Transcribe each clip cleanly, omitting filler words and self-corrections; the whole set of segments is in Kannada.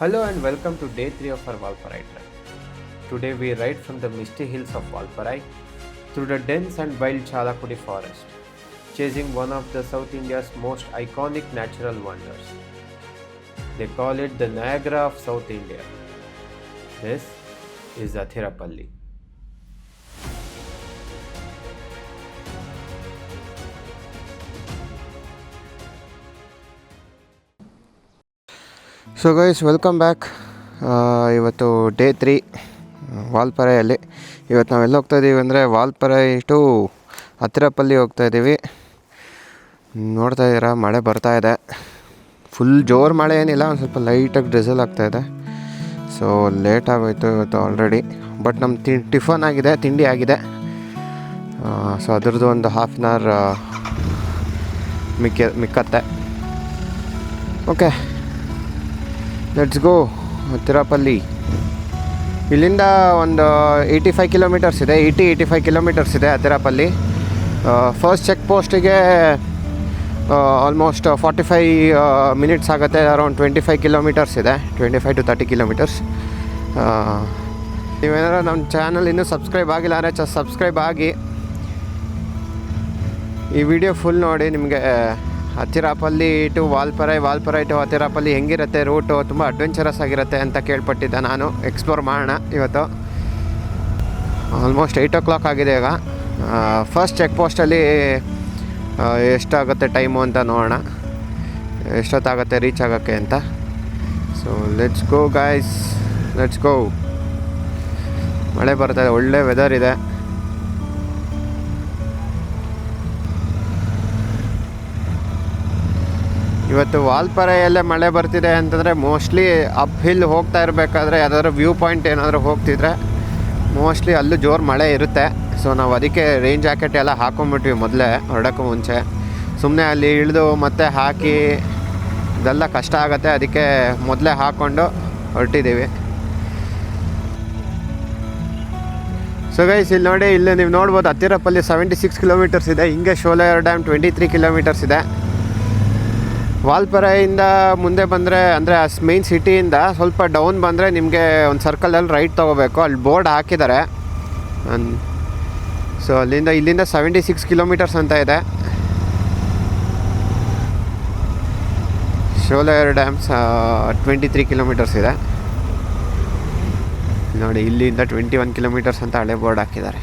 Hello and welcome to day 3 of our Valparai trek. Today we ride from the misty hills of Valparai through the dense and wild Chalakudi forest, chasing one of the South India's most iconic natural wonders. They call it the Niagara of South India. This is Athirapalli. So guys welcome back. ಇವತ್ತು ಡೇ 3 ವಾಲ್ಪರೆಯಲ್ಲಿ. ಇವತ್ತು ನಾವೆಲ್ಲ ಹೋಗ್ತಾಯಿದ್ದೀವಿ ಅಂದರೆ ವಾಲ್ಪರೈ ಟು ಹತ್ತಿರಪಲ್ಲಿ ಹೋಗ್ತಾಯಿದ್ದೀವಿ. ನೋಡ್ತಾ ಇದ್ದೀರಾ, ಮಳೆ ಬರ್ತಾಯಿದೆ. ಫುಲ್ ಜೋರು ಮಳೆ ಏನಿಲ್ಲ, ಒಂದು ಸ್ವಲ್ಪ ಲೈಟಾಗಿ ಡ್ರಿಸಲ್ ಆಗ್ತಾಯಿದೆ. ಸೊ ಲೇಟ್ ಆಗೋಯ್ತು ಇವತ್ತು ಆಲ್ರೆಡಿ. ಬಟ್ ನಮ್ಮ ಟಿಫನ್ ಆಗಿದೆ, ತಿಂಡಿ ಆಗಿದೆ. ಸೊ ಅದ್ರದ್ದು ಒಂದು ಹಾಫ್ ಆನ್ ಅವರ್ ಮಿಕ್ಕತ್ತೆ. Okay, let's go. ತಿರುಪಲ್ಲಿ ಇಲ್ಲಿಂದ ಒಂದು 85 ಕಿಲೋಮೀಟರ್ಸ್ ಇದೆ, 85 ಕಿಲೋಮೀಟರ್ಸ್ ಇದೆ ತಿರುಪಲ್ಲಿ. ಫಸ್ಟ್ ಚೆಕ್ ಪೋಸ್ಟಿಗೆ ಆಲ್ಮೋಸ್ಟ್ 45 ಮಿನಿಟ್ಸ್ ಆಗುತ್ತೆ. ಅರೌಂಡ್ 25 ಕಿಲೋಮೀಟರ್ಸ್ ಇದೆ, 25 to 30 ಕಿಲೋಮೀಟರ್ಸ್. ನೀವೇನಾದ್ರು ನಮ್ಮ ಚಾನಲ್ ಇನ್ನೂ ಸಬ್ಸ್ಕ್ರೈಬ್ ಆಗಿಲ್ಲ ಅಂದರೆ ಸಬ್ಸ್ಕ್ರೈಬ್ ಆಗಿ ಈ ವಿಡಿಯೋ ಫುಲ್ ನೋಡಿ. ನಿಮಗೆ ಹತ್ತಿರಪಲ್ಲಿ ಟು ವಾಲ್ಪರೈ ಟು ಹತ್ತಿರಪಲ್ಲಿ ಹೆಂಗಿರುತ್ತೆ ರೂಟು, ತುಂಬ ಅಡ್ವೆಂಚರಸ್ ಆಗಿರುತ್ತೆ ಅಂತ ಕೇಳ್ಪಟ್ಟಿದ್ದೆ. ನಾನು ಎಕ್ಸ್ಪ್ಲೋರ್ ಮಾಡೋಣ ಇವತ್ತು. ಆಲ್ಮೋಸ್ಟ್ 8 o'clock ಆಗಿದೆ ಈಗ. ಫಸ್ಟ್ ಚೆಕ್ ಪೋಸ್ಟಲ್ಲಿ ಎಷ್ಟಾಗುತ್ತೆ ಟೈಮು ಅಂತ ನೋಡೋಣ, ಎಷ್ಟೊತ್ತಾಗುತ್ತೆ ರೀಚ್ ಆಗೋಕ್ಕೆ ಅಂತ. So let's go guys, let's go. ಮಳೆ ಬರ್ತಾಯಿದೆ, ಒಳ್ಳೆ ವೆದರ್ ಇದೆ. ಇವತ್ತು ವಾಲ್ಪರೆಯಲ್ಲೇ ಮಳೆ ಬರ್ತಿದೆ ಅಂತಂದರೆ ಮೋಸ್ಟ್ಲಿ ಅಪ್ ಹಿಲ್ ಹೋಗ್ತಾ ಇರಬೇಕಾದ್ರೆ ಯಾವುದಾದ್ರೂ ವ್ಯೂ ಪಾಯಿಂಟ್ ಏನಾದರೂ ಹೋಗ್ತಿದ್ರೆ ಮೋಸ್ಟ್ಲಿ ಅಲ್ಲೂ ಜೋರು ಮಳೆ ಇರುತ್ತೆ. ಸೊ ನಾವು ಅದಕ್ಕೆ ರೈನ್ ಜಾಕೆಟ್ ಎಲ್ಲ ಹಾಕೊಂಡ್ಬಿಟ್ವಿ ಮೊದಲೇ ಹೊರಡೋಕ್ಕೂ ಮುಂಚೆ. ಸುಮ್ಮನೆ ಅಲ್ಲಿ ಇಳಿದು ಮತ್ತೆ ಹಾಕಿ ಇದೆಲ್ಲ ಕಷ್ಟ ಆಗುತ್ತೆ, ಅದಕ್ಕೆ ಮೊದಲೇ ಹಾಕ್ಕೊಂಡು ಹೊರಟಿದ್ದೀವಿ. ಸೊ ಗೈಸ್ ಇಲ್ಲಿ ನೋಡಿ, ಇಲ್ಲಿ ನೀವು ನೋಡ್ಬೋದು ಹತ್ತಿರಪಲ್ಲಿ 76 ಕಿಲೋಮೀಟರ್ಸ್ ಇದೆ. ಹಿಂಗೆ ಶೋಲಾಯರ್ ಡ್ಯಾಮ್ 23 ಕಿಲೋಮೀಟರ್ಸ್ ಇದೆ. ವಾಲ್ಪರೆಯಿಂದ ಮುಂದೆ ಬಂದರೆ ಅಂದರೆ ಮೈನ್ ಸಿಟಿಯಿಂದ ಸ್ವಲ್ಪ ಡೌನ್ ಬಂದರೆ ನಿಮಗೆ ಒಂದು ಸರ್ಕಲಲ್ಲಿ ರೈಟ್ ತೊಗೋಬೇಕು. ಅಲ್ಲಿ ಬೋರ್ಡ್ ಹಾಕಿದ್ದಾರೆ. ಸೊ ಇಲ್ಲಿಂದ 76 ಕಿಲೋಮೀಟರ್ಸ್ ಅಂತ ಇದೆ. ಶೋಲಾಯರ್ ಡ್ಯಾಮ್ಸ್ 23 ಕಿಲೋಮೀಟರ್ಸ್ ಇದೆ ನೋಡಿ. ಇಲ್ಲಿಂದ 21 ಕಿಲೋಮೀಟರ್ಸ್ ಅಂತ ಹಳೆ ಬೋರ್ಡ್ ಹಾಕಿದ್ದಾರೆ.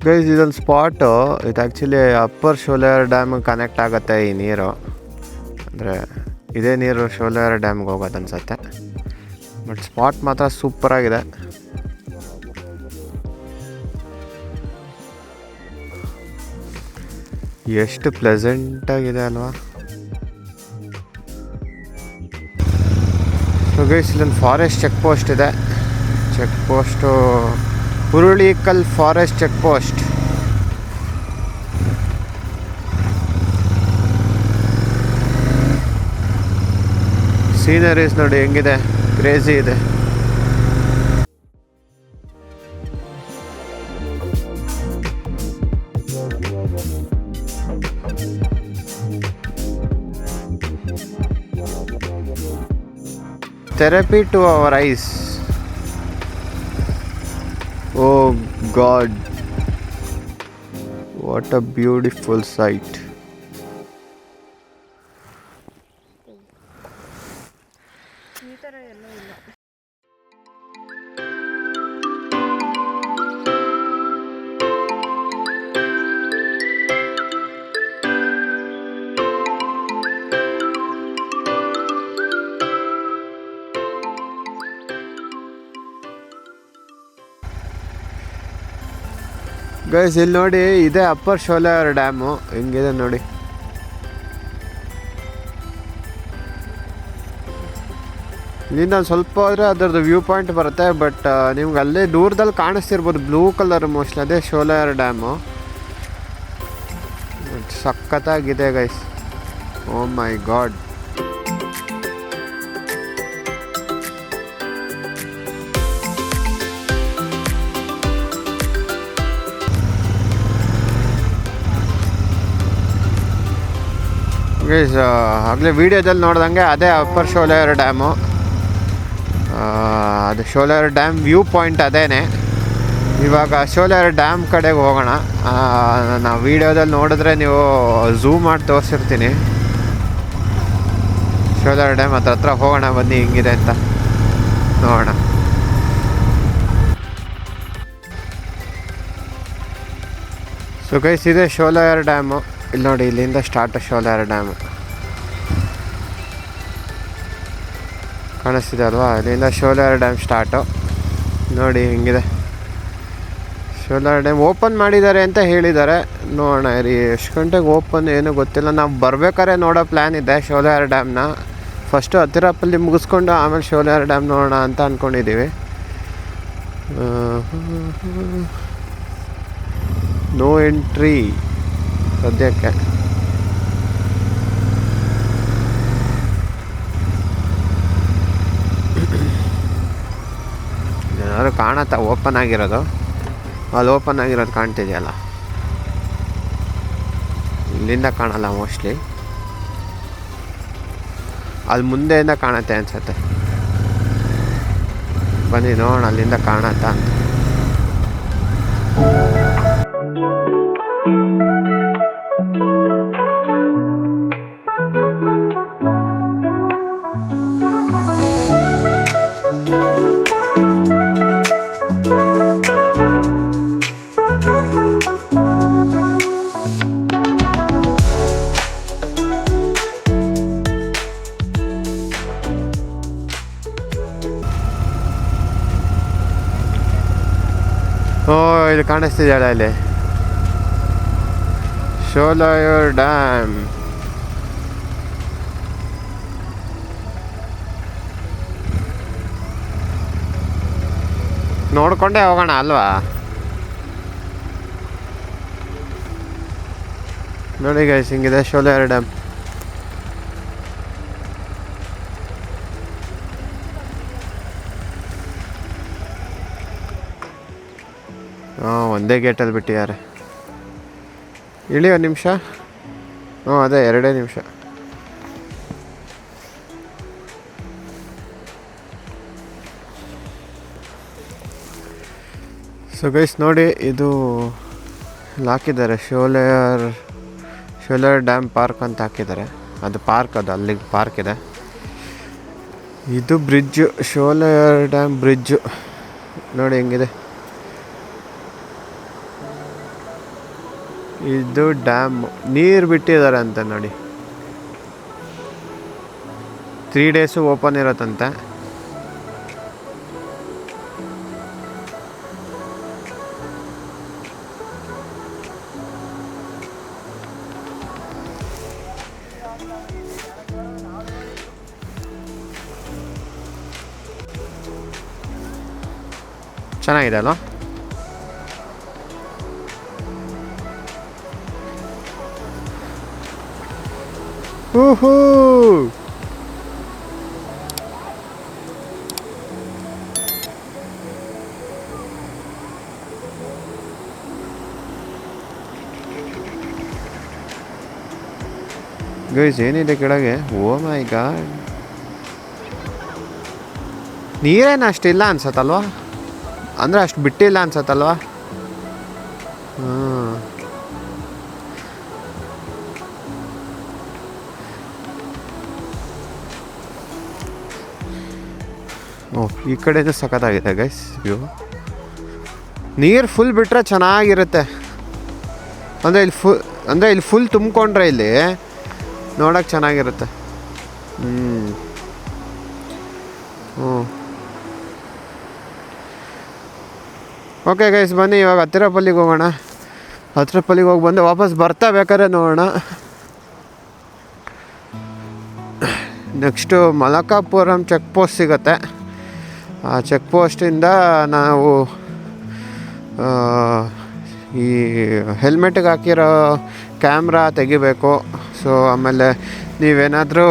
ಗೈಸ್ ಇದೊಂದು ಸ್ಪಾಟು, ಇದು ಆ್ಯಕ್ಚುಲಿ ಅಪ್ಪರ್ ಶೋಲಾಯರ್ ಡ್ಯಾಮಿಗೆ ಕನೆಕ್ಟ್ ಆಗುತ್ತೆ ಈ ನೀರು. ಅಂದರೆ ಇದೇ ನೀರು ಶೋಲಾಯರ್ ಡ್ಯಾಮ್ಗೆ ಹೋಗೋದು ಅನ್ಸುತ್ತೆ. ಬಟ್ ಸ್ಪಾಟ್ ಮಾತ್ರ ಸೂಪರಾಗಿದೆ. ಎಷ್ಟು ಪ್ಲೆಸೆಂಟಾಗಿದೆ ಅಲ್ವಾ. ಸೊ ಗೈಸ್ ಇಲ್ಲೊಂದು ಫಾರೆಸ್ಟ್ ಚೆಕ್ ಪೋಸ್ಟ್ ಇದೆ. Check post Hurulikal forest check post. Sceneries ನೋಡಿ ಹೆಂಗಿದೆ, ಕ್ರೇಜಿ ಇದೆ. Therapy to our eyes. Oh God, what a beautiful sight. Guys ಇಲ್ಲಿ ನೋಡಿ, ಇದೇ ಅಪ್ಪರ್ ಶೋಲಾಯರ್ ಡ್ಯಾಮು. ಹೆಂಗಿದೆ ನೋಡಿ. ಇಲ್ಲಿಂದ ಸ್ವಲ್ಪ ಹೋದರೆ ಅದರದ್ದು ವ್ಯೂ ಪಾಯಿಂಟ್ ಬರುತ್ತೆ. ಬಟ್ ನಿಮ್ಗೆ ಅಲ್ಲೇ ದೂರದಲ್ಲಿ ಕಾಣಿಸ್ತಿರ್ಬೋದು ಬ್ಲೂ ಕಲರ್, ಮೋಸ್ಟ್ಲಿ ಅದೇ ಶೋಲಾಯರ್ ಡ್ಯಾಮು. ಸಖತ್ತಾಗಿದೆ ಗೈಸ್. ಓ ಮೈ ಗಾಡ್. ಗೈಸ್ ಆಗಲೇ ವೀಡಿಯೋದಲ್ಲಿ ನೋಡ್ದಂಗೆ ಅದೇ ಅಪ್ಪರ್ ಶೋಲಾಯರ್ ಡ್ಯಾಮು. ಅದು ಶೋಲಾಯರ್ ಡ್ಯಾಮ್ ವ್ಯೂ ಪಾಯಿಂಟ್ ಅದೇನೆ. ಇವಾಗ ಶೋಲಾಯರ್ ಡ್ಯಾಮ್ ಕಡೆಗೆ ಹೋಗೋಣ. ನಾವು ವೀಡಿಯೋದಲ್ಲಿ ನೋಡಿದ್ರೆ ನೀವು ಝೂಮ್ ಮಾಡಿ ತೋರಿಸಿರ್ತೀನಿ. ಶೋಲಾಯರ್ ಡ್ಯಾಮ್ ಹತ್ರ ಹೋಗೋಣ ಬನ್ನಿ, ಹಿಂಗಿದೆ ಅಂತ ನೋಡೋಣ. ಸೊ ಗೈಸ್ ಇದೆ ಶೋಲಾಯರ್ ಡ್ಯಾಮು. ಇಲ್ಲಿ ನೋಡಿ, ಇಲ್ಲಿಂದ ಸ್ಟಾರ್ಟ್ ಶೋಲಾಯರ್ ಡ್ಯಾಮು. ಕಾಣಿಸ್ತಿದೆ ಅಲ್ವಾ? ಇಲ್ಲಿಂದ ಶೋಲಾಯರ್ ಡ್ಯಾಮ್ ಸ್ಟಾರ್ಟು. ನೋಡಿ ಹಿಂಗಿದೆ. ಶೋಲಾಯರ್ ಡ್ಯಾಮ್ ಓಪನ್ ಮಾಡಿದ್ದಾರೆ ಅಂತ ಹೇಳಿದ್ದಾರೆ. ನೋಡೋಣ ರೀ, ಎಷ್ಟು ಗಂಟೆಗೆ ಓಪನ್ ಏನೂ ಗೊತ್ತಿಲ್ಲ. ನಾವು ಬರ್ಬೇಕಾದ್ರೆ ನೋಡೋ ಪ್ಲ್ಯಾನ್ ಇದೆ ಶೋಲಾಯರ್ ಡ್ಯಾಮ್ನ. ಫಸ್ಟು ಹತ್ತಿರಪಲ್ಲಿ ಮುಗಿಸ್ಕೊಂಡು ಆಮೇಲೆ ಶೋಲಾಯರ್ ಡ್ಯಾಮ್ ನೋಡೋಣ ಅಂತ ಅಂದ್ಕೊಂಡಿದ್ದೀವಿ. ನೋ ಎಂಟ್ರಿ ಸದ್ಯಕ್ಕೆ. ಏನಾದ್ರು ಕಾಣತ್ತಾ ಓಪನ್ ಆಗಿರೋದು? ಅಲ್ಲಿ ಓಪನ್ ಆಗಿರೋದು ಕಾಣ್ತಿದೆಯಲ್ಲ, ಇಲ್ಲಿಂದ ಕಾಣಲ್ಲ ಮೋಸ್ಟ್ಲಿ. ಅಲ್ಲಿ ಮುಂದೆಯಿಂದ ಕಾಣುತ್ತೆ ಅನ್ಸುತ್ತೆ. ಬನ್ನಿ ನೋಡೋಣ ಅಲ್ಲಿಂದ ಕಾಣತ್ತಾ ಅಂತ. ಇದು ಕಾಣಿಸ್ತಿದೆಯಲ್ಲ ಇಲ್ಲಿ ಶೋಲಾಯರ್ ಡ್ಯಾಮ್. ನೋಡ್ಕೊಂಡೇ ಹೋಗೋಣ ಅಲ್ವಾ? ನೋಡಿ ಗೈಸ್, ಹಿಂಗಿದೆ ಶೋಲಾಯರ್ ಡ್ಯಾಮ್. ಒಂದೇ ಗೇಟಲ್ಲಿ ಬಿಟ್ಟಿದ್ದಾರೆ. ಇಳಿ ಒಂದು ನಿಮಿಷ. ಅದೇ 2 ನಿಮಿಷ. ಸೊ ಗೈಸ್ ನೋಡಿ, ಇದು ಹಾಕಿದ್ದಾರೆ ಶೋಲಾಯರ್ ಡ್ಯಾಮ್ ಪಾರ್ಕ್ ಅಂತ ಹಾಕಿದ್ದಾರೆ. ಅದು ಪಾರ್ಕ್, ಅದು ಅಲ್ಲಿಗೆ ಪಾರ್ಕ್ ಇದೆ. ಇದು ಬ್ರಿಡ್ಜು, ಶೋಲಾಯರ್ ಡ್ಯಾಮ್ ಬ್ರಿಡ್ಜು. ನೋಡಿ ಹೆಂಗಿದೆ. ಇದು ಡ್ಯಾಮ್, ನೀರು ಬಿಟ್ಟಿದ್ದಾರೆ ಅಂತ ನೋಡಿ. 3 ಡೇಸು ಓಪನ್ ಇರತ್ತಂತೆ. ಚೆನ್ನಾಗಿದೆ ಅಲ್ವಾ? Woohoo! ಗೈಸ್ ಏನಿದೆ ಕೆಳಗೆ? ಓ ಮೈ ಗಾಡ್, ನೀರೇನು ಅಷ್ಟಿಲ್ಲ ಅನ್ಸತ್ತಲ್ವಾ? ಅಂದರೆ ಅಷ್ಟು ಬಿಟ್ಟಿಲ್ಲ ಅನ್ಸತ್ತಲ್ವಾ? ಈ ಕಡೆದು ಸಖತ್ತಾಗಿದೆ ಗೈಸ್ ವ್ಯೂ. ನೀರು ಫುಲ್ ಬಿಟ್ಟರೆ ಚೆನ್ನಾಗಿರುತ್ತೆ. ಅಂದರೆ ಇಲ್ಲಿ ಫುಲ್ ತುಂಬಿಕೊಂಡ್ರೆ ಇಲ್ಲಿ ನೋಡೋಕೆ ಚೆನ್ನಾಗಿರುತ್ತೆ. ಓಕೆ ಗೈಸ್, ಬನ್ನಿ ಇವಾಗ ಹತ್ತಿರಪಲ್ಲಿಗೆ ಹೋಗೋಣ. ಹತ್ತಿರಪಲ್ಲಿಗೆ ಹೋಗಿ ಬಂದು ವಾಪಸ್ ಬರ್ತಾ ಬೇಕಾದ್ರೆ ನೋಡೋಣ. ನೆಕ್ಸ್ಟು ಮಲಕಾಪುರಂ ಚೆಕ್ ಪೋಸ್ಟ್ ಸಿಗುತ್ತೆ. ಆ ಚೆಕ್ ಪೋಸ್ಟಿಂದ ನಾವು ಈ ಹೆಲ್ಮೆಟ್ಗೆ ಹಾಕಿರೋ ಕ್ಯಾಮ್ರಾ ತೆಗಿಬೇಕು. ಸೊ ಆಮೇಲೆ ನೀವೇನಾದರೂ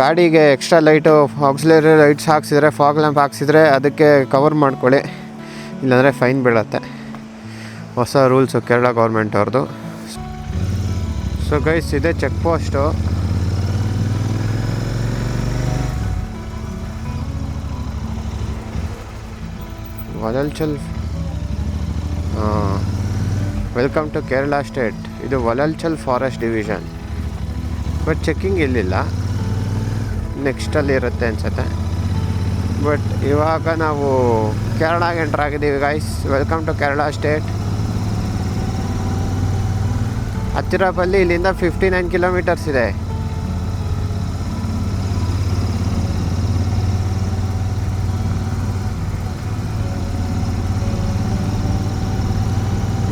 ಗಾಡಿಗೆ ಎಕ್ಸ್ಟ್ರಾ ಲೈಟು ಆಕ್ಸಿಲರಿ ಲೈಟ್ಸ್ ಹಾಕ್ಸಿದ್ರೆ, ಫಾಗ್ ಲ್ಯಾಂಪ್ ಹಾಕ್ಸಿದ್ರೆ ಅದಕ್ಕೆ ಕವರ್ ಮಾಡ್ಕೊಳ್ಳಿ, ಇಲ್ಲಾಂದರೆ ಫೈನ್ ಬೀಳುತ್ತೆ. ಹೊಸ ರೂಲ್ಸು ಕೇರಳ ಗೌರ್ಮೆಂಟ್ ಅವ್ರದ್ದು. ಸೊ ಗೈಸ್, ಇದೆ check post. Valalchal, welcome to Kerala state. ಇದು Valalchal forest division. But checking ಇಲ್ಲಿಲ್ಲ, ನೆಕ್ಸ್ಟಲ್ಲಿ ಇರುತ್ತೆ ಅನ್ಸುತ್ತೆ. ಬಟ್ ಇವಾಗ ನಾವು ಕೇರಳಗೆ ಎಂಟ್ರ್ ಆಗಿದ್ದೀವಿ guys. Welcome to Kerala state. ಹತ್ತಿರಪಲ್ಲಿ ಇಲ್ಲಿಂದ 59 ಕಿಲೋಮೀಟರ್ಸ್ ಇದೆ.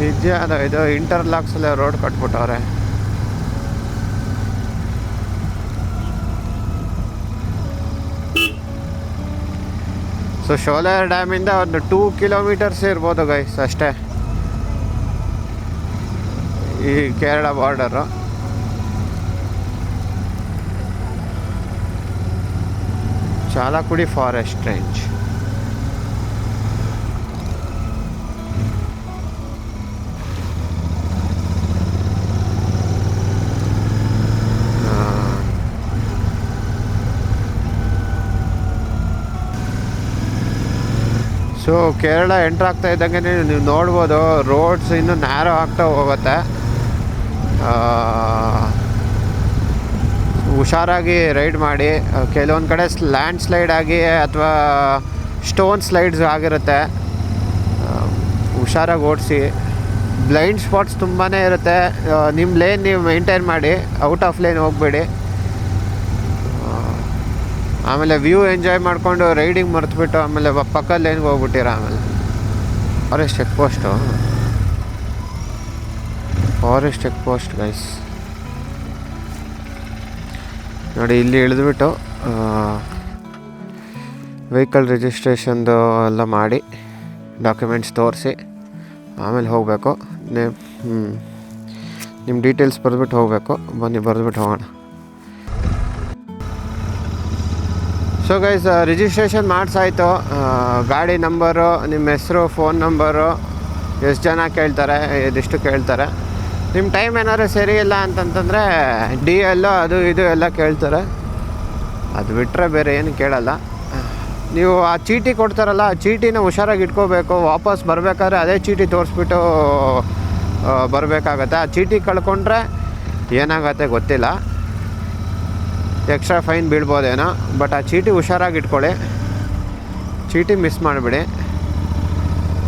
ನಿಜ ಅದು, ಇದು ಇಂಟರ್ಲಾಕ್ಸಲ್ಲೇ ರೋಡ್ ಕಟ್ಬಿಟ್ಟವ್ರೆ. ಸೊ ಶೋಲಾರ್ ಡ್ಯಾಮಿಂದ ಒಂದು 2 ಕಿಲೋಮೀಟರ್ಸ್ ಇರ್ಬೋದು ಗೈಸ್ ಅಷ್ಟೇ ಈ Kerala border. Chalakudy forest range. So Kerala entry ಆಗ್ತಾ ಇದ್ದಂಗೆ ನೀವು ನೋಡ್ಬೋದು, ರೋಡ್ಸ್ ಇನ್ನೂ ನ್ಯಾರೋ ಆಗ್ತಾ ಹೋಗುತ್ತೆ. ಹುಷಾರಾಗಿ ರೈಡ್ ಮಾಡಿ. ಕೆಲವೊಂದು ಕಡೆ ಲ್ಯಾಂಡ್ ಸ್ಲೈಡ್ ಆಗಿ ಅಥವಾ ಸ್ಟೋನ್ ಸ್ಲೈಡ್ಸ್ ಆಗಿರುತ್ತೆ, ಹುಷಾರಾಗಿ ಓಡಿಸಿ. ಬ್ಲೈಂಡ್ ಸ್ಪಾಟ್ಸ್ ತುಂಬಾ ಇರುತ್ತೆ. ನಿಮ್ಮ ಲೇನ್ ನೀವು ಮೇಂಟೈನ್ ಮಾಡಿ, ಔಟ್ ಆಫ್ ಲೇನ್ ಹೋಗಬೇಡಿ. ಆಮೇಲೆ ವ್ಯೂ ಎಂಜಾಯ್ ಮಾಡಿಕೊಂಡು ರೈಡಿಂಗ್ ಮರೆತುಬಿಟ್ಟು ಆಮೇಲೆ ಪಕ್ಕದ ಲೇನ್ಗೆ ಹೋಗ್ಬಿಟ್ಟಿರ. ಆಮೇಲೆ forest check post, forest check post guys ನೋಡಿ. ಇಲ್ಲಿ ಇಳಿದ್ಬಿಟ್ಟು ವೆಹಿಕಲ್ ರಿಜಿಸ್ಟ್ರೇಷನ್ದು ಎಲ್ಲ ಮಾಡಿ, ಡಾಕ್ಯುಮೆಂಟ್ಸ್ ತೋರಿಸಿ ಆಮೇಲೆ ಹೋಗಬೇಕು. ನಿಮ್ಮ ಡೀಟೇಲ್ಸ್ ಬರೆದ್ಬಿಟ್ಟು ಹೋಗಬೇಕು. ಬನ್ನಿ ಬರೆದ್ಬಿಟ್ಟು ಹೋಗೋಣ. ಸೊ ಗೈಸ್, ರಿಜಿಸ್ಟ್ರೇಷನ್ ಮಾಡಿಸಾಯ್ತು. ಗಾಡಿ ನಂಬರು, ನಿಮ್ಮ ಹೆಸರು, ಫೋನ್ ನಂಬರು, ಎಷ್ಟು ಜನ ಕೇಳ್ತಾರೆ, ಇದಿಷ್ಟು ಕೇಳ್ತಾರೆ. ನಿಮ್ಮ ಟೈಮ್ ಏನಾದ್ರು ಸರಿ ಇಲ್ಲ ಅಂತಂತಂದರೆ DL ಅದು ಇದು ಎಲ್ಲ ಕೇಳ್ತಾರೆ. ಅದು ಬಿಟ್ಟರೆ ಬೇರೆ ಏನು ಕೇಳಲ್ಲ. ನೀವು ಆ ಚೀಟಿ ಕೊಡ್ತಾರಲ್ಲ, ಆ ಚೀಟಿನ ಹುಷಾರಾಗಿ ಇಟ್ಕೋಬೇಕು. ವಾಪಸ್ ಬರಬೇಕಾದ್ರೆ ಅದೇ ಚೀಟಿ ತೋರಿಸ್ಬಿಟ್ಟು ಬರಬೇಕಾಗತ್ತೆ. ಆ ಚೀಟಿ ಕಳ್ಕೊಂಡ್ರೆ ಏನಾಗತ್ತೆ ಗೊತ್ತಿಲ್ಲ, ಎಕ್ಸ್ಟ್ರಾ ಫೈನ್ ಬೀಳ್ಬೋದೇನೋ. ಬಟ್ ಆ ಚೀಟಿ ಹುಷಾರಾಗಿ ಇಟ್ಕೊಳ್ಳಿ, ಚೀಟಿ ಮಿಸ್ ಮಾಡಿಬಿಡಿ.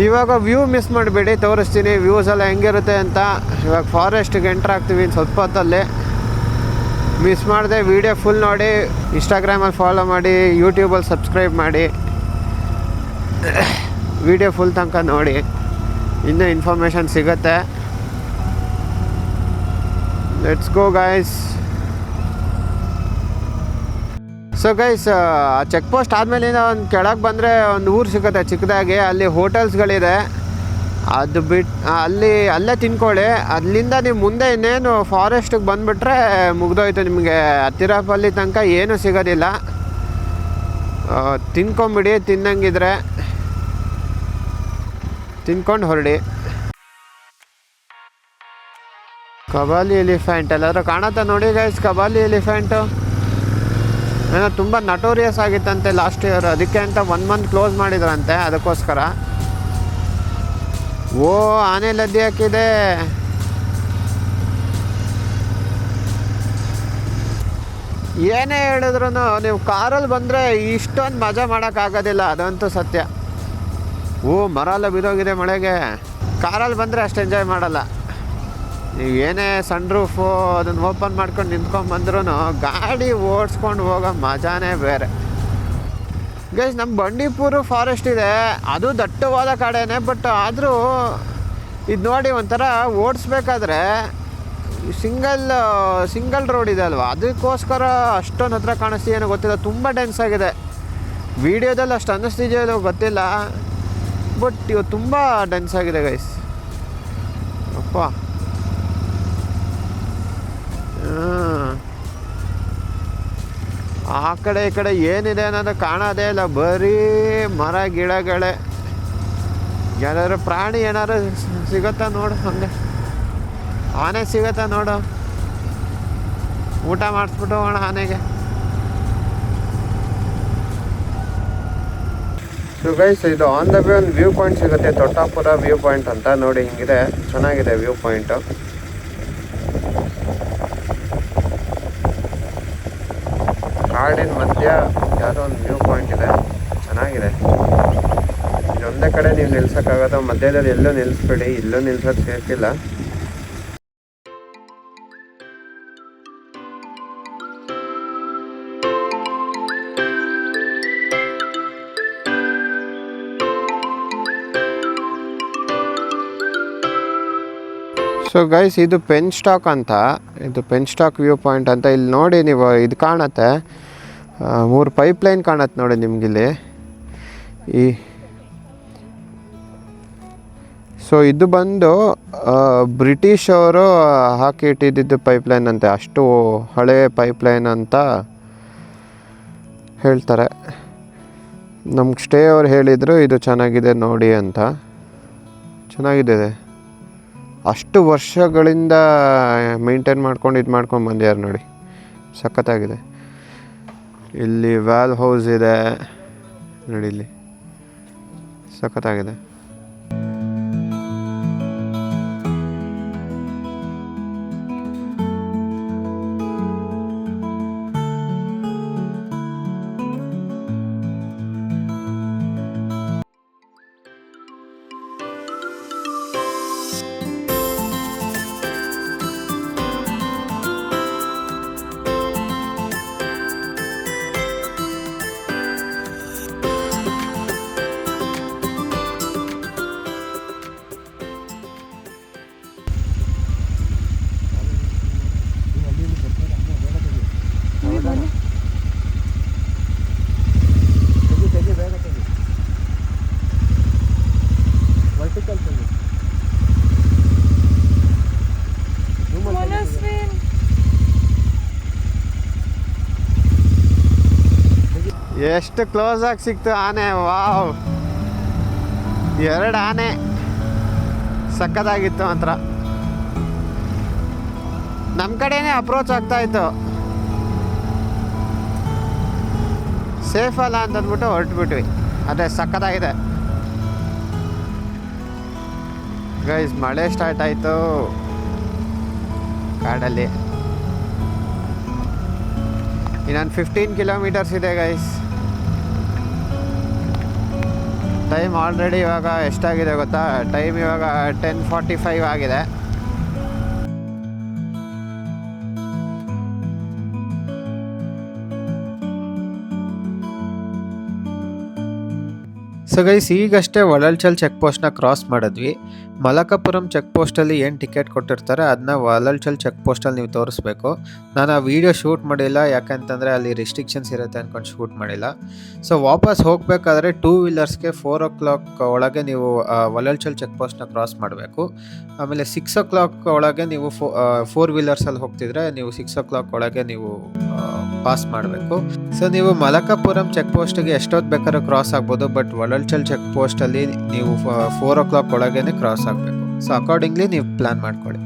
ಇವಾಗ ವ್ಯೂ ಮಿಸ್ ಮಾಡಿಬಿಡಿ, ತೋರಿಸ್ತೀನಿ ವ್ಯೂಸ್ ಎಲ್ಲ ಹೆಂಗಿರುತ್ತೆ ಅಂತ. ಇವಾಗ ಫಾರೆಸ್ಟಿಗೆ ಎಂಟ್ರ್ ಆಗ್ತೀವಿ ಸ್ವಲ್ಪ ಹೊತ್ತಲ್ಲಿ. ಮಿಸ್ ಮಾಡಿದೆ ವೀಡಿಯೋ ಫುಲ್ ನೋಡಿ. ಇನ್ಸ್ಟಾಗ್ರಾಮಲ್ಲಿ ಫಾಲೋ ಮಾಡಿ, ಯೂಟ್ಯೂಬಲ್ಲಿ ಸಬ್ಸ್ಕ್ರೈಬ್ ಮಾಡಿ, ವೀಡಿಯೋ ಫುಲ್ ತನಕ ನೋಡಿ, ಇನ್ನೂ ಇನ್ಫಾರ್ಮೇಷನ್ ಸಿಗುತ್ತೆ. Let's go guys. So guys, check post ಆದಮೇಲಿಂದ ಒಂದು ಕೆಳಗೆ ಬಂದರೆ ಒಂದು ಊರು ಸಿಗುತ್ತೆ ಚಿಕ್ಕದಾಗಿ. ಅಲ್ಲಿ ಹೋಟೆಲ್ಸ್ಗಳಿದೆ. ಅದು ಬಿಟ್ಟು ಅಲ್ಲೇ ತಿನ್ಕೊಳ್ಳಿ. ಅಲ್ಲಿಂದ ನೀವು ಮುಂದೆ ಇನ್ನೇನು ಫಾರೆಸ್ಟಿಗೆ ಬಂದುಬಿಟ್ರೆ ಮುಗ್ದೋಯ್ತು ನಿಮಗೆ. ಹತ್ತಿರಪಲ್ಲಿ ತನಕ ಏನೂ ಸಿಗೋದಿಲ್ಲ. ತಿನ್ಕೊಂಬಿಡಿ, ತಿನ್ನಂಗಿದ್ರೆ ತಿನ್ಕೊಂಡು ಹೊರಡಿ. ಕಬಾಲಿ ಎಲಿಫೆಂಟ್ ಎಲ್ಲಾದ್ರೂ ಕಾಣುತ್ತಾ ನೋಡಿ ಗೈಸ್. ಕಬಾಲಿ ಎಲಿಫೆಂಟು ಏನೋ ತುಂಬ ನಟೋರಿಯಸ್ ಆಗಿತ್ತಂತೆ ಲಾಸ್ಟ್ ಇಯರ್, ಅದಕ್ಕೆ ಅಂತ 1 ಮಂತ್ ಕ್ಲೋಸ್ ಮಾಡಿದ್ರಂತೆ. ಅದಕ್ಕೋಸ್ಕರ ಆನೆ ಲದ್ದಿ ಹಾಕಿದೆ. ಏನೇ ಹೇಳಿದ್ರು ನೀವು ಕಾರಲ್ಲಿ ಬಂದರೆ ಇಷ್ಟೊಂದು ಮಜಾ ಮಾಡೋಕ್ಕಾಗೋದಿಲ್ಲ, ಅದಂತೂ ಸತ್ಯ. ಮರ ಎಲ್ಲ ಬಿದ್ದೋಗಿದೆ ಮಳೆಗೆ. ಕಾರಲ್ಲಿ ಬಂದರೆ ಅಷ್ಟು ಎಂಜಾಯ್ ಮಾಡಲ್ಲ. ನೀವು ಏನೇ ಸನ್ ರೂಫು ಅದನ್ನು ಓಪನ್ ಮಾಡ್ಕೊಂಡು ನಿಂತ್ಕೊಂಡ್ಬಂದ್ರೂ ಗಾಡಿ ಓಡಿಸ್ಕೊಂಡು ಹೋಗೋ ಮಜಾನೇ ಬೇರೆ ಗೈಸ್. ನಮ್ಮ ಬಂಡೀಪುರ ಫಾರೆಸ್ಟ್ ಇದೆ, ಅದು ದಟ್ಟವಾದ ಕಾಡೇನೆ. ಬಟ್ ಆದರೂ ಇದು ನೋಡಿ, ಒಂಥರ ಓಡಿಸ್ಬೇಕಾದ್ರೆ ಸಿಂಗಲ್ ರೋಡ್ ಇದೆ ಅಲ್ವಾ, ಅದಕ್ಕೋಸ್ಕರ ಅಷ್ಟೊಂದು ಹತ್ರ ಕಾಣಿಸ್ತೀಯೇನೋ ಗೊತ್ತಿಲ್ಲ. ತುಂಬ ಡೆನ್ಸ್ ಆಗಿದೆ. ವೀಡಿಯೋದಲ್ಲಿ ಅಷ್ಟು ಅನ್ನಿಸ್ತಿದೆಯೋ ಗೊತ್ತಿಲ್ಲ, ಬಟ್ ಇವತ್ತು ತುಂಬ ಡೆನ್ಸ್ ಆಗಿದೆ ಗೈಸ್. ಅಪ್ಪ ಆ ಕಡೆ ಈ ಕಡೆ ಏನಿದೆ ಅನ್ನೋದು ಕಾಣೋದೇ ಇಲ್ಲ, ಬರೀ ಮರ ಗಿಡಗಳೇ. ಯಾರಾದ್ರು ಪ್ರಾಣಿ ಏನಾದ್ರು ಸಿಗುತ್ತಾ ನೋಡು, ಹಂಗೆ ಆನೆ ಸಿಗುತ್ತಾ ನೋಡು, ಊಟ ಮಾಡಿಸ್ಬಿಟ್ಟು ಹೋಗೋಣ ಆನೆಗೆ. ಸೊ ಗೈಸ್, ಇದು ಆನ್ ದ ವೇ ಒಂದು ವ್ಯೂ ಪಾಯಿಂಟ್ ಸಿಗುತ್ತೆ, ತೊಟ್ಟಾಪುರ ವ್ಯೂ ಪಾಯಿಂಟ್ ಅಂತ. ನೋಡಿ ಹಿಂಗಿದೆ, ಚೆನ್ನಾಗಿದೆ ವ್ಯೂ ಪಾಯಿಂಟು. ಕಾಡಿನ ಮಧ್ಯ ಯಾವುದೋ ಒಂದು ವ್ಯೂ ಪಾಯಿಂಟ್ ಇದೆ, ಚೆನ್ನಾಗಿದೆ. ಇದೊಂದೇ ಕಡೆ ನೀವು ನಿಲ್ಸೋಕ್ಕಾಗೋದು, ಮಧ್ಯದಲ್ಲಿ ಎಲ್ಲೂ ನಿಲ್ಲಿಸ್ಬೇಡಿ, ಇಲ್ಲೂ ನಿಲ್ಸೋದು ಸೇಫ್ ಇಲ್ಲ. ಸೊ ಗೈಸ್, ಇದು ಪೆನ್ ಸ್ಟಾಕ್ ಅಂತ, ಇದು ಪೆನ್ ಸ್ಟಾಕ್ ವ್ಯೂ ಪಾಯಿಂಟ್ ಅಂತ. ಇಲ್ಲಿ ನೋಡಿ ನೀವು, ಇದು ಕಾಣುತ್ತೆ, 3 ಪೈಪ್ಲೈನ್ ಕಾಣುತ್ತೆ ನೋಡಿ ನಿಮಗಿಲ್ಲಿ. ಸೊ ಇದು ಬಂದು ಬ್ರಿಟಿಷ್ ಅವರು ಹಾಕಿ ಇಟ್ಟಿದ್ದು ಪೈಪ್ಲೈನ್ ಅಂತೆ, ಅಷ್ಟು ಹಳೆ ಪೈಪ್ಲೈನ್ ಅಂತ ಹೇಳ್ತಾರೆ. ನಮ್ಗೆ ಸ್ಟೇ ಅವ್ರು ಹೇಳಿದರು ಇದು ಚೆನ್ನಾಗಿದೆ ನೋಡಿ ಅಂತ. ಚೆನ್ನಾಗಿದೆ, ಅಷ್ಟು ವರ್ಷಗಳಿಂದ ಮೇಂಟೈನ್ ಮಾಡ್ಕೊಂಡು ಇದು ಮಾಡ್ಕೊಂಡು ಬಂದ್ಯಾರು ನೋಡಿ, ಸಖತ್ತಾಗಿದೆ. ಇಲ್ಲಿ ವ್ಯಾಲ್ ಹೌಸ್ ಇದೆ ನೋಡಿ, ಇಲ್ಲಿ ಸಖತ್ತಾಗಿದೆ. ಎಷ್ಟು ಕ್ಲೋಸ್ ಆಗಿ ಸಿಕ್ತು ಆನೆ, ವಾವ್! 2 ಆನೆ, ಸಕ್ಕತ್ತಾಗಿತ್ತು ಮಾತ್ರ. ನಮ್ಮ ಕಡೆನೇ ಅಪ್ರೋಚ್ ಆಗ್ತಾಯಿತ್ತು, ಸೇಫ್ ಅಲ್ಲ ಅಂತಂದ್ಬಿಟ್ಟು ಹೊರಟ್ಬಿಟ್ವಿ. ಅದೇ ಸಕ್ಕತ್ತಾಗಿದೆ ಗೈಸ್. ಮಳೆ ಸ್ಟಾರ್ಟ್ ಆಯಿತು ಕಾಡಲ್ಲಿ. ಇನ್ನೊಂದು 15 ಕಿಲೋಮೀಟರ್ಸ್ ಇದೆ ಗೈಸ್. ಟೈಮ್ ಆಲ್ರೆಡಿ ಇವಾಗ ಎಷ್ಟಾಗಿದೆ ಗೊತ್ತಾ? ಟೈಮ್ ಇವಾಗ 10:45 ಆಗಿದೆ. ಸೊ ಗೈಸ್, ಈಗಷ್ಟೇ ವಲಲ್ಚಲ್ ಚೆಕ್ ಪೋಸ್ಟ್ನ ಕ್ರಾಸ್ ಮಾಡಿದ್ವಿ. ಮಲಕಪುರಂ ಚೆಕ್ ಪೋಸ್ಟಲ್ಲಿ ಏನು ಟಿಕೆಟ್ ಕೊಟ್ಟಿರ್ತಾರೆ ಅದನ್ನ ವಲಲ್ಚಲ್ ಚೆಕ್ ಪೋಸ್ಟಲ್ಲಿ ನೀವು ತೋರಿಸ್ಬೇಕು. ನಾನು ಆ ವಿಡಿಯೋ ಶೂಟ್ ಮಾಡಿಲ್ಲ, ಯಾಕಂತಂದರೆ ಅಲ್ಲಿ ರಿಸ್ಟ್ರಿಕ್ಷನ್ಸ್ ಇರುತ್ತೆ ಅಂದ್ಕೊಂಡು ಶೂಟ್ ಮಾಡಿಲ್ಲ. ಸೊ ವಾಪಸ್ ಹೋಗಬೇಕಾದ್ರೆ 2 ವೀಲರ್ಸ್ಗೆ 4 o'clock ಒಳಗೆ ನೀವು ವಲಲ್ಚಲ್ ಚೆಕ್ ಪೋಸ್ಟ್ನ ಕ್ರಾಸ್ ಮಾಡಬೇಕು. ಆಮೇಲೆ 6 o'clock ಒಳಗೆ ನೀವು 4 ವೀಲರ್ಸಲ್ಲಿ ಹೋಗ್ತಿದ್ರೆ ನೀವು 6 o'clock ಒಳಗೆ ನೀವು ಪಾಸ್ ಮಾಡಬೇಕು. ಸೊ ನೀವು ಮಲಕಪುರಂ ಚೆಕ್ ಪೋಸ್ಟ್ಗೆ ಎಷ್ಟೊತ್ತು ಬೇಕಾದ್ರೂ ಕ್ರಾಸ್ ಆಗ್ಬೋದು, ಬಟ್ ವಲಲ್ಚಲ್ ಚೆಕ್ ಪೋಸ್ಟಲ್ಲಿ ನೀವು 4 o'clock ಒಳಗೇ ಕ್ರಾಸ್ ಆಗಬೇಕು. ಸೊ ಅಕಾರ್ಡಿಂಗ್ಲಿ ನೀವು ಪ್ಲಾನ್ ಮಾಡ್ಕೊಳ್ಳಿ.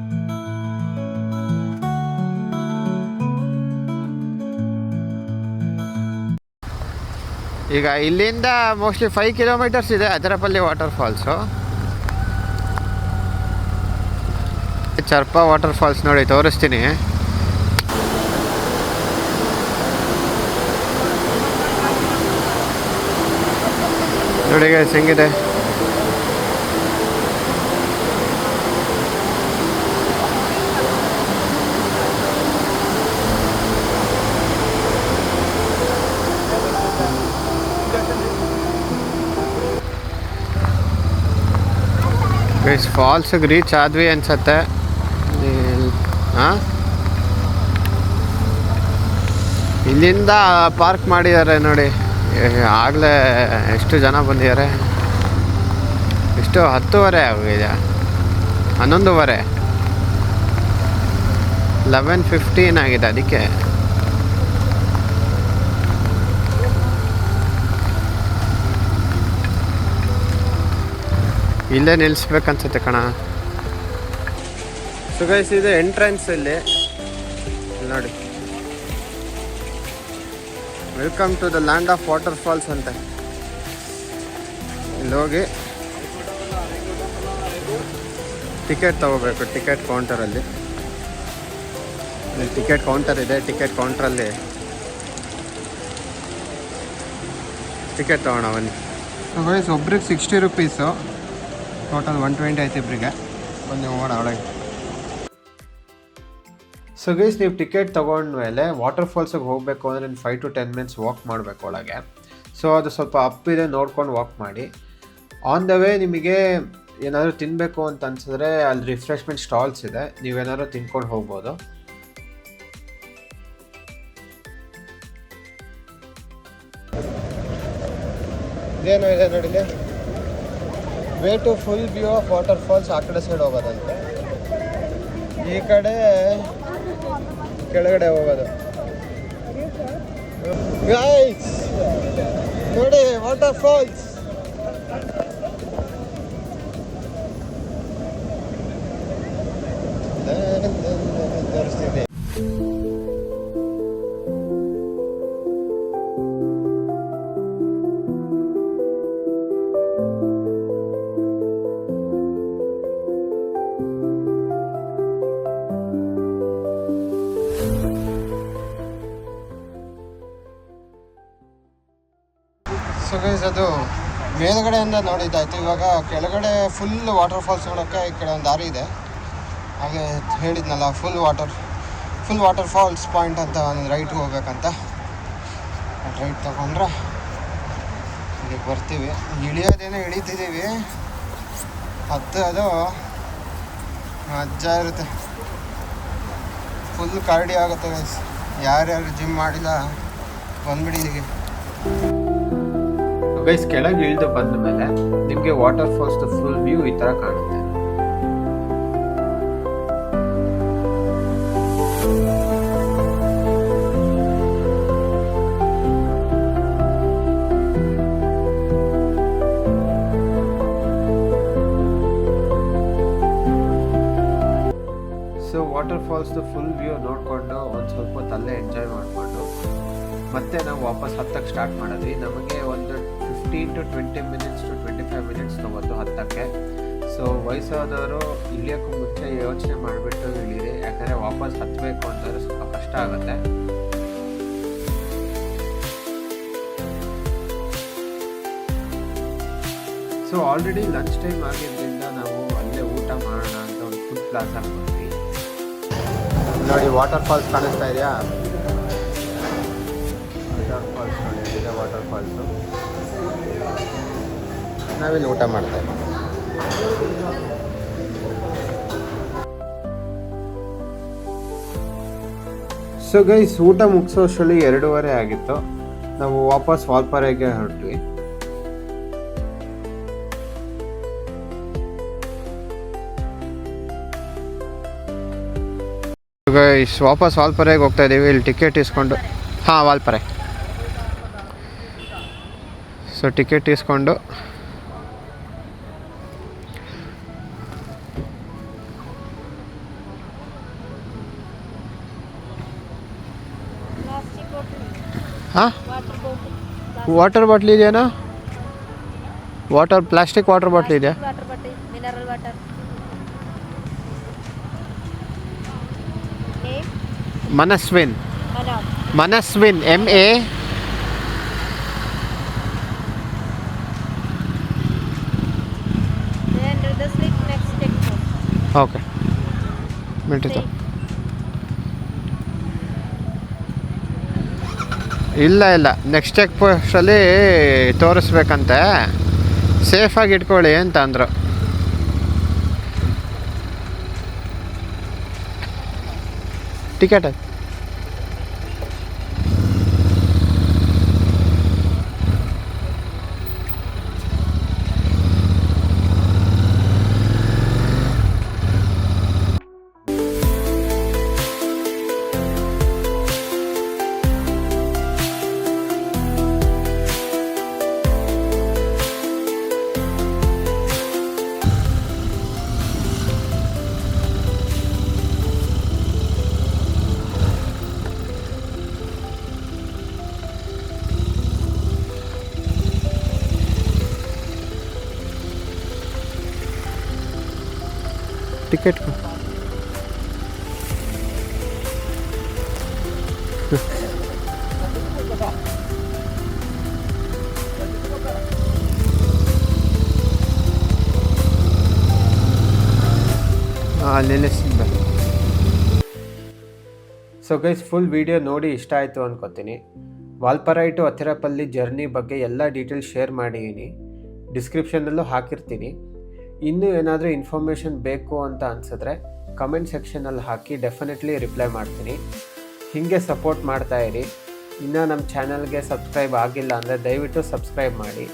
ಈಗ ಇಲ್ಲಿಂದ ಮೋಸ್ಟ್ಲಿ 5 ಕಿಲೋಮೀಟರ್ಸ್ ಇದೆ ಅದರಪಲ್ಲಿ ವಾಟರ್ ಫಾಲ್ಸು. ಚರ್ಪಾ ವಾಟರ್ ಫಾಲ್ಸ್ ನೋಡಿ ತೋರಿಸ್ತೀನಿ. ನೋಡಿ ಗೈಸ್ ಹೆಂಗಿದೆ. ಗೈಸ್ ಫಾಲ್ಸಿಗೆ ರೀಚ್ ಆದ್ವಿ ಅನ್ಸತ್ತೆ. ಹಾಂ, ಇಲ್ಲಿಂದ ಪಾರ್ಕ್ ಮಾಡಿದ್ದಾರೆ ನೋಡಿ. ಆಗಲೇ ಎಷ್ಟು ಜನ ಬಂದಿದ್ದಾರೆ. ಎಷ್ಟು 10:30 ಆಗಿದೆ, 11:15, 11:15 ಆಗಿದೆ. ಅದಕ್ಕೆ ಇಲ್ಲೇ ನಿಲ್ಲಿಸ್ಬೇಕನ್ಸುತ್ತೆ ಕಣ. ಸೊ ಗೈಸ್, ಇದು ಎಂಟ್ರೆನ್ಸ್ ಇಲ್ಲಿ ನೋಡಿ. Welcome to the land of water falls ಅಂತ. ಇಲ್ಲಿ ಹೋಗಿ ಟಿಕೆಟ್ ತೊಗೋಬೇಕು. ಟಿಕೆಟ್ ಕೌಂಟರಲ್ಲಿ, ಇಲ್ಲಿ ಟಿಕೆಟ್ ಕೌಂಟರ್ ಇದೆ. ಟಿಕೆಟ್ ಕೌಂಟ್ರಲ್ಲಿ ಟಿಕೆಟ್ ತೊಗೊಳ ಬನ್ನಿ. ಗೈಸ್, ಒಬ್ರಿಗೆ 60 ರೂಪೀಸು, ಟೋಟಲ್ 120 ಆಯ್ತು ಇಬ್ಬರಿಗೆ. ಬನ್ನಿ ಹೋಗೋಣ ಒಳಗೆ. ಸೊ ಗೈಸ್, ನೀವು ಟಿಕೆಟ್ ತೊಗೊಂಡ್ಮೇಲೆ ವಾಟರ್ ಫಾಲ್ಸಿಗೆ ಹೋಗಬೇಕು ಅಂದರೆ 5 to 10 minutes ವಾಕ್ ಮಾಡಬೇಕು ಒಳಗೆ. ಸೊ ಅದು ಸ್ವಲ್ಪ ಅಪ್ಪಿದೆ, ನೋಡ್ಕೊಂಡು ವಾಕ್ ಮಾಡಿ. ಆನ್ ದ ವೇ ನಿಮಗೆ ಏನಾದರೂ ತಿನ್ನಬೇಕು ಅಂತ ಅನ್ಸಿದ್ರೆ ಅಲ್ಲಿ ರಿಫ್ರೆಶ್ಮೆಂಟ್ ಸ್ಟಾಲ್ಸ್ ಇದೆ, ನೀವೇನಾದ್ರು ತಿನ್ಕೊಂಡು ಹೋಗ್ಬೋದು. ಇದೇನೋ ಇದೆ ನೋಡಿಲಿ, way to full view of water falls. ಆ ಕಡೆ ಸೈಡ್ ಹೋಗೋದಂತೆ, ಈ ಕಡೆ ಕೆಳಗಡೆ ಹೋಗೋದು. ಗೈಸ್ ನೋಡಿ, ವಾಟರ್ ಫಾಲ್ಸ್. ತೋರಿಸ್ತೀನಿ. ಸೊ ಗೈಸ್, ಅದು ಮೇಲ್ಗಡೆಯಿಂದ ನೋಡಿದ್ದಾಯ್ತು. ಇವಾಗ ಕೆಳಗಡೆ ಫುಲ್ ವಾಟರ್ ಫಾಲ್ಸ್ ನೋಡೋಕ್ಕೆ ಈ ಕಡೆ ಒಂದು ದಾರಿ ಇದೆ. ಹಾಗೆ ಹೇಳಿದ್ನಲ್ಲ, ಫುಲ್ ವಾಟರ್ ಫಾಲ್ಸ್ ಪಾಯಿಂಟ್ ಅಂತ ಒಂದು ರೈಟ್ ಹೋಗ್ಬೇಕಂತ. ರೈಟ್ ತಗೊಂಡ್ರೆ ಇಲ್ಲಿಗೆ ಬರ್ತೀವಿ. ಇಳಿಯೋದೇನೋ ಇಳಿತಿದ್ದೀವಿ, ಅದು ಮಜಾ ಇರುತ್ತೆ. ಫುಲ್ ಕಾರ್ಡಿ ಆಗುತ್ತೆ ಗೈಸ್. ಯಾರ್ಯಾರು ಜಿಮ್ ಮಾಡಿಲ್ಲ ಬಂದ್ಬಿಡಿ ಇಲ್ಲಿಗೆ. ಗೈಸ್, ಕೆಳಗೆ ಇಳಿದು ಬಂದ ಮೇಲೆ ನಿಮಗೆ ವಾಟರ್ ಫಾಲ್ಸ್ ಫುಲ್ ವ್ಯೂ ಈ ಥರ ಕಾಣುತ್ತೆ. So water falls full view ನೋಡಿಕೊಂಡು ಒಂದು ಸ್ವಲ್ಪ ಹೊತ್ತು ಅಲ್ಲೇ ಎಂಜಾಯ್ ಮಾಡಿಕೊಂಡು ಮತ್ತೆ ನಾವು ವಾಪಸ್ ಹತ್ತಕ್ಕೆ ಸ್ಟಾರ್ಟ್ ಮಾಡಿದ್ವಿ. ನಮಗೆ ಒಂದು 15 to 20 minutes to 25 minutes ತೊಗೊತು ಹತ್ತಕ್ಕೆ. ಸೊ ವಯಸ್ಸಾದವರು ಇಳಿಯೋಕ್ಕೂ ಮುಂಚೆ ಯೋಚನೆ ಮಾಡಿಬಿಟ್ಟು ಇಳೀರಿ, ಯಾಕಂದರೆ ವಾಪಸ್ ಹತ್ತಬೇಕು ಅಂತಂದರೆ ಸ್ವಲ್ಪ ಕಷ್ಟ ಆಗುತ್ತೆ. ಸೊ ಆಲ್ರೆಡಿ ಲಂಚ್ ಟೈಮ್ ಆಗಿದ್ದರಿಂದ ನಾವು ಅಲ್ಲೇ ಊಟ ಮಾಡೋಣ ಅಂತ ಒಂದು ಫುಡ್ ಪ್ಲಾಜಾ ಬಂದ್ವಿ. ನೋಡಿ, ವಾಟರ್ ಫಾಲ್ಸ್ ಕಾಣಿಸ್ತಾ ಇದೆಯಾ? ವಾಟರ್ ಫಾಲ್ಸ್ ನೋಡಿ, ಇದೆ ವಾಟರ್ ಫಾಲ್ಸು. ನಾವಿಲ್ಲಿ ಊಟ ಮಾಡ್ತಾ ಇದ್ದೀವಿ. ಸೊ ಗೈಸ್, ಊಟ ಮುಗಿಸೋಷ್ಟರಲ್ಲಿ 2:30 ಆಗಿತ್ತು. ನಾವು ವಾಪಸ್ ವಾಲ್ಪಾರೆಗೆ ಹೊರಟ್ವಿ. ಗೈಸ್, ವಾಪಸ್ ವಾಲ್ಪಾರೆಗೆ ಹೋಗ್ತಾ ಇದ್ದೀವಿ. ಇಲ್ಲಿ ಟಿಕೆಟ್ ಇಸ್ಕೊಂಡು, ಹಾಂ ವಾಲ್ಪಾರೆ. ಸೊ ಟಿಕೆಟ್ ಇಸ್ಕೊಂಡು ಹಾಂ, ವಾಟರ್ ಬಾಟ್ಲ್ ಇದೆಯಾ? ಪ್ಲಾಸ್ಟಿಕ್ ವಾಟರ್ ಬಾಟ್ಲ್ ಇದೆಯಾ? ಮನಸ್ವಿನ್ MA. ಓಕೆ, ಮಿಂಟಿತು. ಇಲ್ಲ ನೆಕ್ಸ್ಟ್ ಚೆಕ್ ಪೋಸ್ಟಲ್ಲಿ ತೋರಿಸ್ಬೇಕಂತೆ. ಸೇಫಾಗಿ ಇಟ್ಕೊಳ್ಳಿ ಅಂತ ಅಂದರು. ಟಿಕೆಟ್ ಟಿಕೆಟ್ ನಿಲ್ಲಿಸಿದ್ದ. ಸೊ ಗೈಸ್, ಫುಲ್ ವಿಡಿಯೋ ನೋಡಿ ಇಷ್ಟ ಆಯಿತು ಅನ್ಕೋತೀನಿ. ವಾಲ್ಪರೈ ಟು ಅತಿರಪಲ್ಲಿ ಜರ್ನಿ ಬಗ್ಗೆ ಎಲ್ಲ ಡೀಟೇಲ್ಸ್ ಶೇರ್ ಮಾಡಿದ್ದೀನಿ, ಡಿಸ್ಕ್ರಿಪ್ಷನಲ್ಲೂ ಹಾಕಿರ್ತೀನಿ. ಇನ್ನೂ ಏನಾದರೂ ಇನ್ಫಾರ್ಮೇಷನ್ ಬೇಕು ಅಂತ ಅನಿಸಿದ್ರೆ ಕಮೆಂಟ್ ಸೆಕ್ಷನಲ್ಲಿ ಹಾಕಿ, ಡೆಫಿನೆಟ್ಲಿ ರಿಪ್ಲೈ ಮಾಡ್ತೀನಿ. ಹೀಗೆ ಸಪೋರ್ಟ್ ಮಾಡ್ತಾಯಿರಿ. ಇನ್ನೂ ನಮ್ಮ ಚಾನಲ್ಗೆ ಸಬ್ಸ್ಕ್ರೈಬ್ ಆಗಿಲ್ಲ ಅಂದರೆ ದಯವಿಟ್ಟು ಸಬ್ಸ್ಕ್ರೈಬ್ ಮಾಡಿ.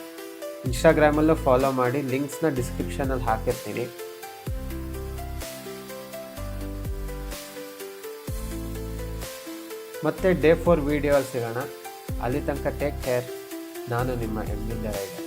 ಇನ್ಸ್ಟಾಗ್ರಾಮಲ್ಲೂ ಫಾಲೋ ಮಾಡಿ, ಲಿಂಕ್ಸ್ನ ಡಿಸ್ಕ್ರಿಪ್ಷನಲ್ಲಿ ಹಾಕಿರ್ತೀನಿ. ಮತ್ತೆ ಡೇ 4 ವಿಡಿಯೋ ಸಿಗೋಣ. ಅಲ್ಲಿ ತನಕ ಟೇಕ್ ಕೇರ್. ನಾನು ನಿಮ್ಮ ಹೆಮ್ಮಿಂದ ರೈಡರ್.